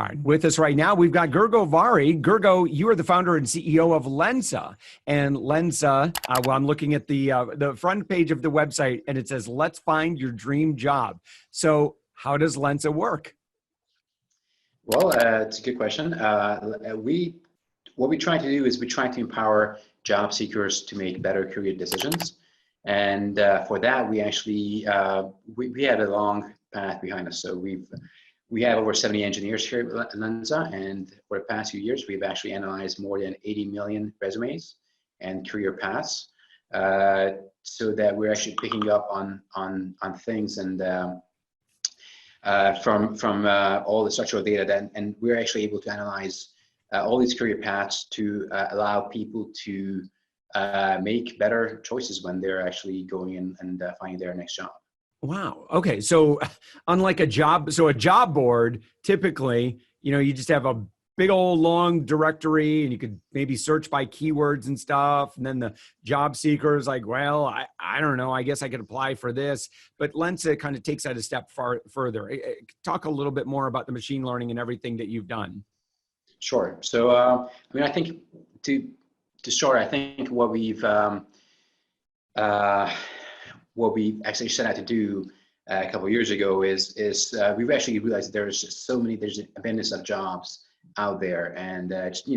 All right. With us right now, we've got Gergo Vari. Gergo, you are the founder and CEO of Lensa. And Lensa, well, I'm looking at the front page of the website, and it says, "Let's find your dream job." So how does Lensa work? Well, it's a good question. What we try to do is we try to empower job seekers to make better career decisions. And for that, we actually, we had a long path behind us. So we have over 70 engineers here at Lensa, and for the past few years, we've actually analyzed more than 80 million resumes and career paths, so that we're actually picking up on things and from all the structural data, and we're actually able to analyze all these career paths to allow people to make better choices when they're actually going in and finding their next job. Wow. Okay. So unlike a job board, typically, you just have a big old long directory and you could maybe search by keywords and stuff. And then the job seeker is like, well, I don't know, I guess I could apply for this. But Lensa kind of takes that a step further. Talk a little bit more about the machine learning and everything that you've done. Sure. So, I mean, I think to start, I think what we actually set out to do a couple of years ago is we've actually realized there's just there's an abundance of jobs out there, and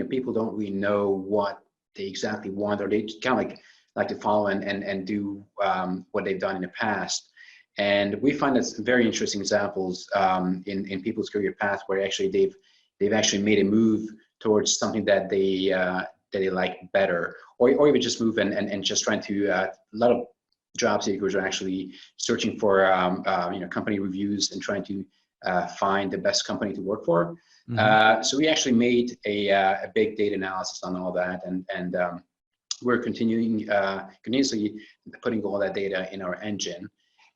people don't really know what they exactly want, or they kind of like to follow and do what they've done in the past. And we find that very interesting examples in people's career path where actually they've actually made a move towards something that they like better, or even just move and just trying to a lot of job seekers are actually searching for company reviews and trying to find the best company to work for. Mm-hmm. So we actually made a big data analysis on all that, and we're continuously putting all that data in our engine.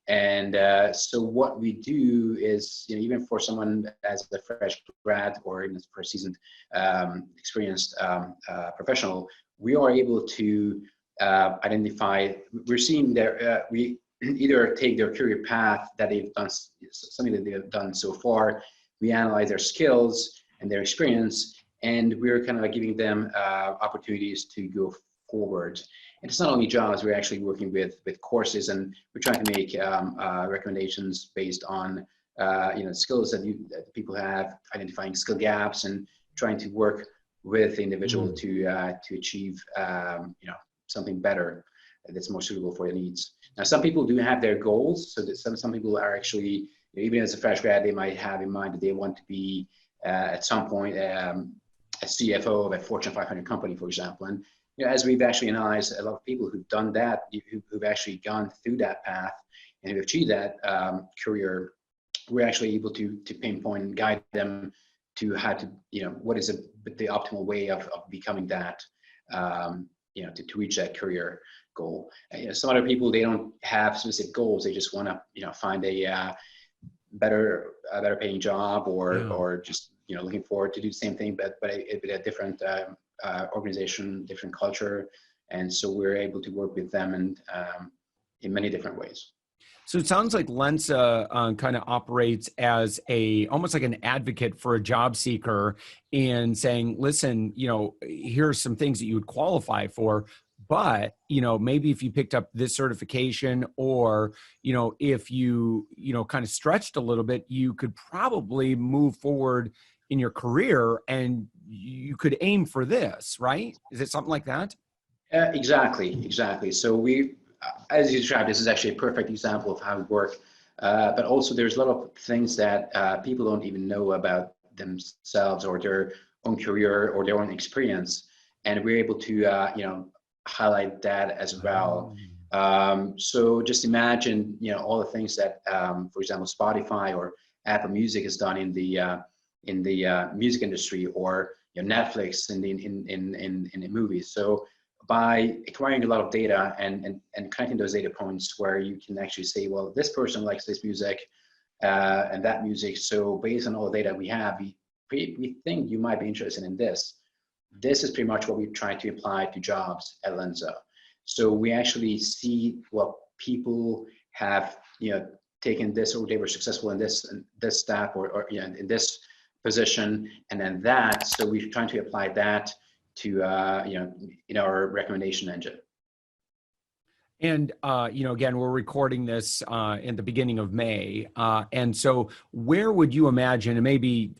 And so what we do is, even for someone as a fresh grad or even for a seasoned, experienced professional, we are able to identify. We're seeing we either take their career path that they've done, something that they've done so far. We analyze their skills and their experience, and we're kind of like giving them opportunities to go forward. And it's not only jobs, we're actually working with courses, and we're trying to make recommendations based on skills that people have, identifying skill gaps, and trying to work with the individual to achieve something better that's more suitable for their needs. Now, some people do have their goals, so that some people are actually, even as a fresh grad, they might have in mind that they want to be at some point a CFO of a Fortune 500 company, for example. And as we've actually analyzed a lot of people who've done that, who've actually gone through that path and who've achieved that career, we're actually able to pinpoint and guide them to how to, what is the optimal way of becoming that, to reach that career goal. Some other people, they don't have specific goals. They just want to, find a better paying job, or just, looking forward to do the same thing, but a different organization, different culture. And so we're able to work with them and in many different ways. So it sounds like Lensa kind of operates as almost like an advocate for a job seeker, and saying, listen, here are some things that you would qualify for, but, maybe if you picked up this certification, or, if you, kind of stretched a little bit, you could probably move forward in your career and you could aim for this, right? Is it something like that? Exactly. So as you described, this is actually a perfect example of how we work. But also there's a lot of things that people don't even know about themselves or their own career or their own experience. And we're able to, highlight that as well. So just imagine, all the things that, for example, Spotify or Apple Music has done in the music industry, or Netflix in the movies. So by acquiring a lot of data and connecting those data points where you can actually say, well, this person likes this music and that music. So based on all the data we have, we think you might be interested in this. This is pretty much what we try to apply to jobs at Lensa. So we actually see what people have, taken this, or they were successful in this step, or in this position, and then that. So we're trying to apply that to in our recommendation engine. And, again, we're recording this in the beginning of May. And so where would you imagine, and maybe,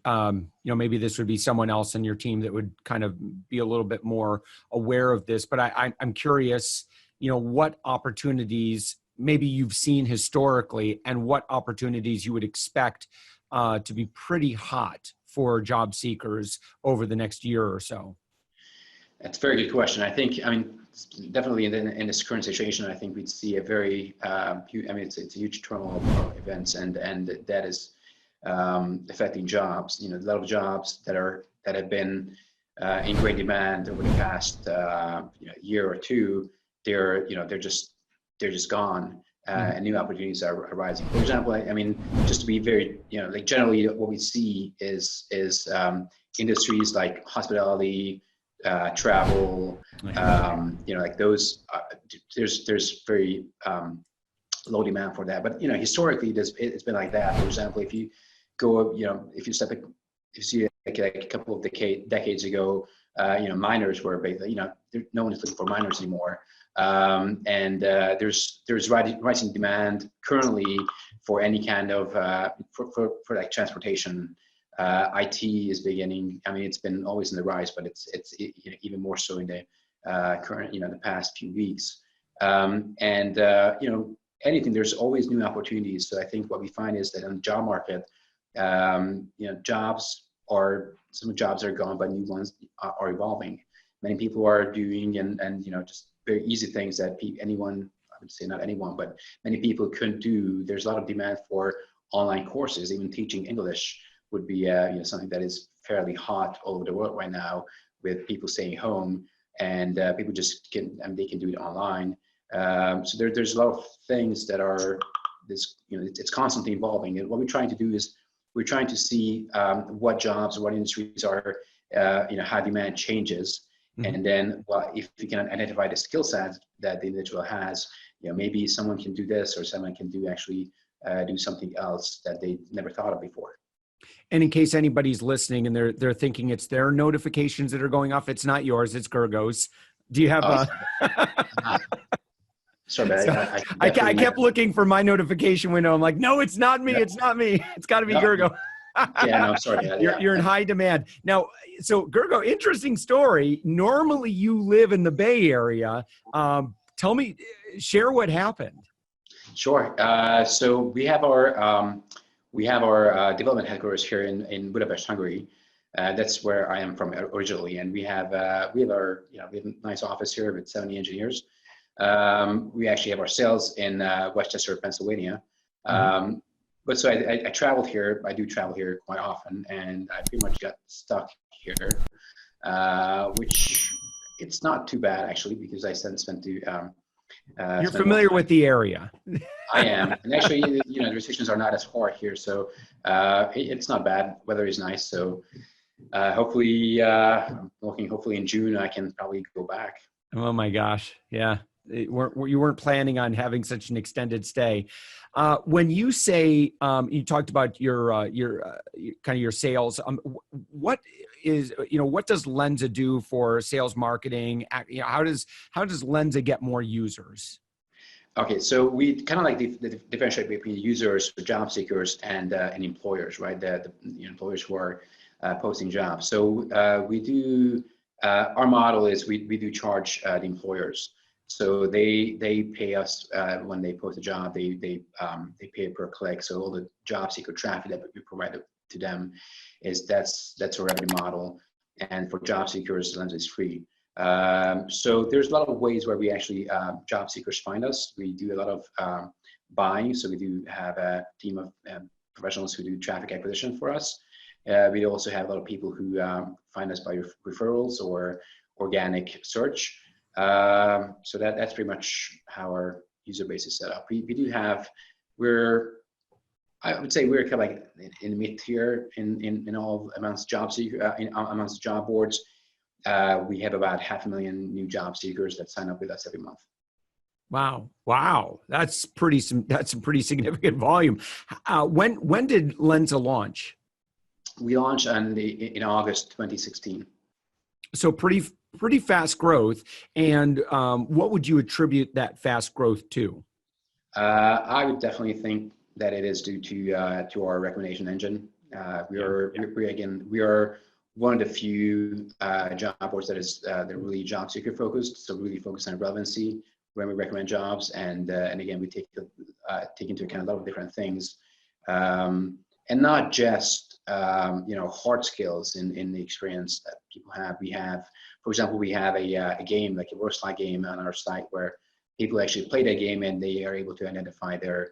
maybe this would be someone else in your team that would kind of be a little bit more aware of this, but I'm curious, what opportunities maybe you've seen historically and what opportunities you would expect to be pretty hot for job seekers over the next year or so? That's a very good question. I mean, definitely in this current situation, I think we'd see a very huge, it's a huge turmoil of events, and that is affecting jobs. A lot of jobs that have been in great demand over the past year or two, they're just gone, and new opportunities are arising. For example, I mean, just to be very, generally what we see is industries like hospitality, travel, like those, there's very low demand for that. But historically, it's been like that. For example, if you go, if you see like a couple of decades ago, miners were basically, no one is looking for miners anymore. And there's rising demand currently for any kind of for like transportation. IT is beginning. I mean, it's been always in the rise, but it's even more so in the current, the past few weeks. Anything, there's always new opportunities. So I think what we find is that in the job market, some jobs are gone, but new ones are evolving. Many people are doing and just very easy things that anyone, I would say not anyone, but many people couldn't do. There's a lot of demand for online courses. Even teaching English would be something that is fairly hot all over the world right now, with people staying home, and people just they can do it online. So there's a lot of things that are it's constantly evolving. And what we're trying to do is we're trying to see what jobs or what industries are how demand changes. Mm-hmm. And then, if we can identify the skill sets that the individual has, maybe someone can do this, or someone can do something else that they never thought of before. And in case anybody's listening and they're thinking it's their notifications that are going off, it's not yours, it's Gergo's. Do you have Sorry, so I kept looking for my notification window. I'm like, no, it's not me. It's not me. It's got to be Gergo. Yeah, no, sorry. You're in high demand. Now, so Gergo, interesting story. Normally you live in the Bay Area. Tell me, share what happened. Sure. So we have our development headquarters here in Budapest, Hungary. That's where I am from originally, and we have a nice office here with 70 engineers. We actually have our sales in Westchester, Pennsylvania. Mm-hmm. But so I traveled here. I do travel here quite often, and I pretty much got stuck here, which it's not too bad actually, because I spent you're familiar with the area. I am, and actually, the restrictions are not as hard here, so it's not bad. Weather is nice, so hopefully, I'm looking. Hopefully, in June, I can probably go back. Oh my gosh, yeah. You weren't planning on having such an extended stay. When you say you talked about your kind of your sales, what does Lensa do for sales marketing? How does Lensa get more users? Okay, so we kind of like the differentiate between users, job seekers, and employers, right? The employers who are posting jobs. So we do our model is we do charge the employers. So they pay us when they post a job. They pay per click. So all the job seeker traffic that we provide to them that's a revenue model. And for job seekers, Lensa is free. So there's a lot of ways where we actually job seekers find us. We do a lot of buying. So we do have a team of professionals who do traffic acquisition for us. We also have a lot of people who find us by referrals or organic search. So that's pretty much how our user base is set up. We do have, I would say we're kind of like in mid-tier in all amongst job seeker amongst job boards. We have about 500,000 new job seekers that sign up with us every month. Wow, that's some pretty significant volume. When did Lensa launch? We launched in August 2016. So pretty fast growth. And what would you attribute that fast growth to? I would definitely think that it is due to our recommendation engine. We are one of the few job boards that is that really job seeker focused, so really focused on relevancy when we recommend jobs, and again we take into account a lot of different things, and not just hard skills in the experience that people have. We have, for example, we have a game, like a work game on our site where people actually play that game and they are able to identify their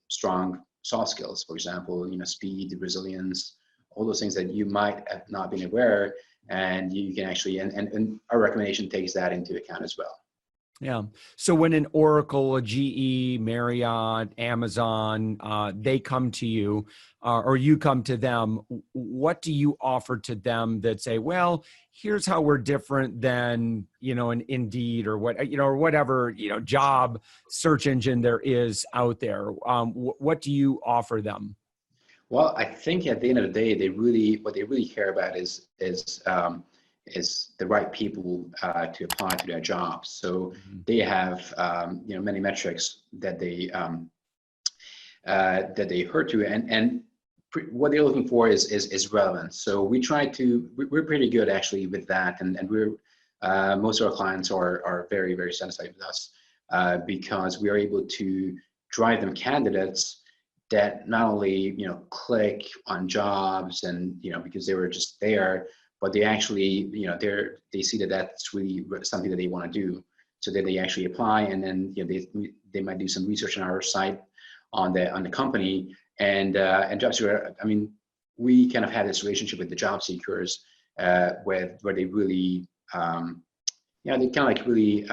strong soft skills, for example, speed, resilience, all those things that you might have not been aware, and you can actually, and our recommendation takes that into account as well. Yeah. So when an Oracle, a GE, Marriott, Amazon, they come to you, or you come to them, what do you offer to them that say, well, here's how we're different than, an Indeed or or whatever, job search engine there is out there? What do you offer them? Well, I think at the end of the day, what they really care about is the right people to apply to their jobs. So they have many metrics that they heard to, and what they're looking for is relevance. So we're pretty good actually with that, and we're most of our clients are very, very satisfied with us because we are able to drive them candidates that not only click on jobs and because they were just there, but they actually they see that that's really something that they want to do, so then they actually apply, and then they might do some research on our site on the company, and job seeker. I mean, we kind of had this relationship with the job seekers where they really they kind of like really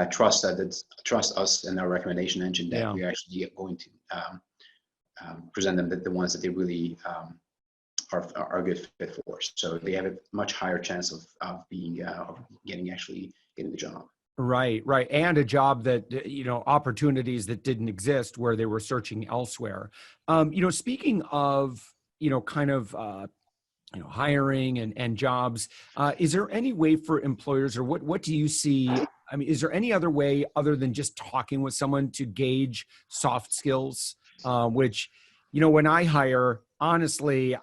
trust us and our recommendation engine that we're actually going to present them the ones that they really are a good fit for. So they have a much higher chance of getting the job. Right. And a job that, opportunities that didn't exist where they were searching elsewhere. Speaking of, hiring and jobs, is there any way for employers, or what do you see? I mean, is there any other way other than just talking with someone to gauge soft skills, which, when I hire, honestly,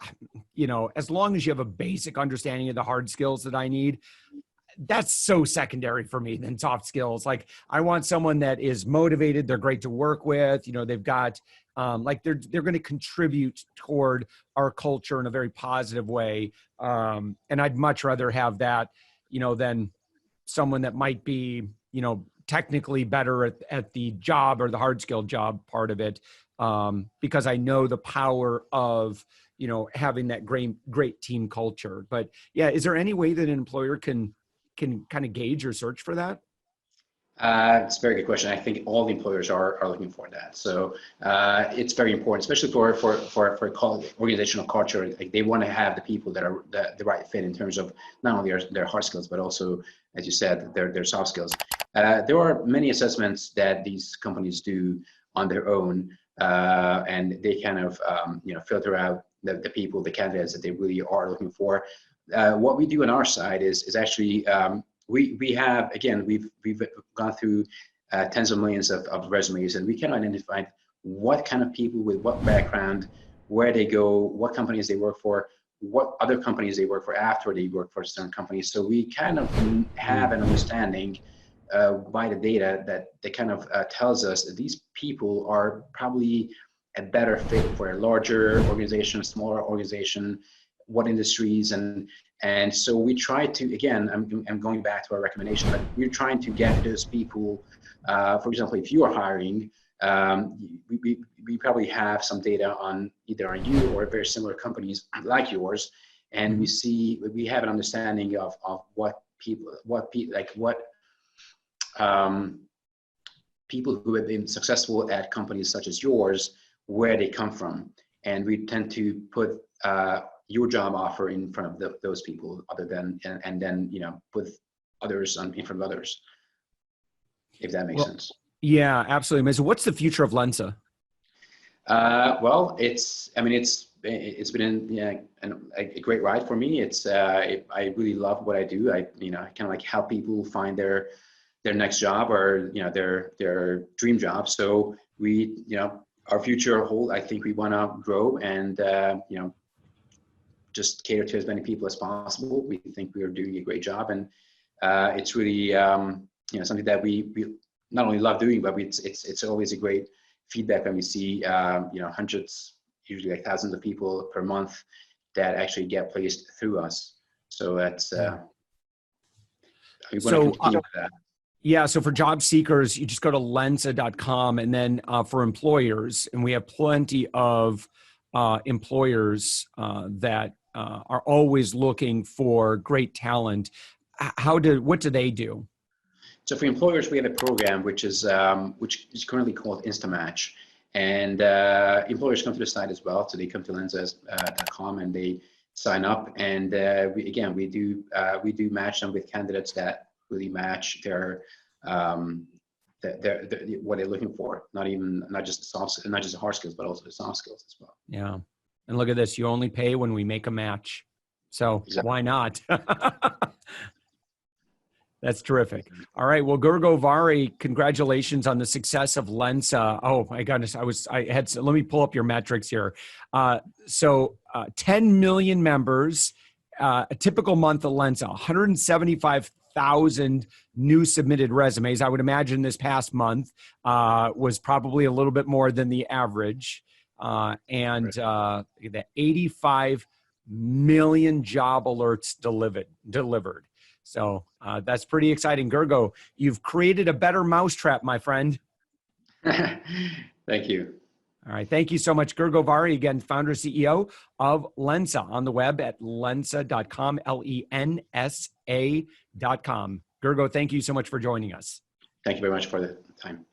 as long as you have a basic understanding of the hard skills that I need, that's so secondary for me than soft skills. Like, I want someone that is motivated. They're great to work with. They've got, they're going to contribute toward our culture in a very positive way. And I'd much rather have that, than someone that might be, technically better at the job or the hard skilled job part of it. Because I know the power of, having that great team culture. But yeah, is there any way that an employer can kind of gauge or search for that? It's a very good question. I think all the employers are looking for that. So it's very important, especially for organizational culture. Like, they want to have the people that are the right fit in terms of not only their hard skills, but also, as you said, their soft skills. There are many assessments that these companies do on their own, and they kind of filter out the people, the candidates that they really are looking for. What we do on our side is actually we have, again, we've gone through tens of millions of resumes, and we can identify what kind of people with what background, where they go, what companies they work for, what other companies they work for after they work for certain companies. So we kind of have an understanding by the data that kind of tells us that these people are probably a better fit for a larger organization, a smaller organization, what industries, and so we try to, again, I'm going back to our recommendation, but we're trying to get those people, for example, if you are hiring, we probably have some data on either on you or very similar companies like yours, and we have an understanding of what people who have been successful at companies such as yours, where they come from, and we tend to put your job offer in front of those people, other than and then put others in front of others, if that makes sense. Yeah, absolutely. So what's the future of Lensa? Well, it's been a great ride for me. I really love what I do. I kind of like help people find their next job, or their dream job. So our future hold. I think we want to grow and just cater to as many people as possible. We think we are doing a great job, and it's really something that we not only love doing, but it's always a great feedback when we see hundreds, usually like thousands of people per month that actually get placed through us. So that's we want to continue with that. Yeah, so for job seekers, you just go to lensa.com, and then for employers, and we have plenty of employers that are always looking for great talent. What do they do? So for employers, we have a program which is currently called InstaMatch, and employers come to the site as well. So they come to lensa.com and they sign up, and we do match them with candidates that really match their what they're looking for. Not just the hard skills, but also the soft skills as well. Yeah, and look at this. You only pay when we make a match. So exactly. Why not? That's terrific. All right. Well, Gergo Vari, congratulations on the success of Lensa. Oh my goodness. Let me pull up your metrics here. 10 million members, a typical month of Lensa, 175,000 new submitted resumes. I would imagine this past month was probably a little bit more than the average. The 85 million job alerts delivered. So that's pretty exciting. Gergo, you've created a better mousetrap, my friend. Thank you. All right. Thank you so much. Gergo Vari, again, founder, CEO of Lensa, on the web at lensa.com, Lensa.com. Gergo, thank you so much for joining us. Thank you very much for the time.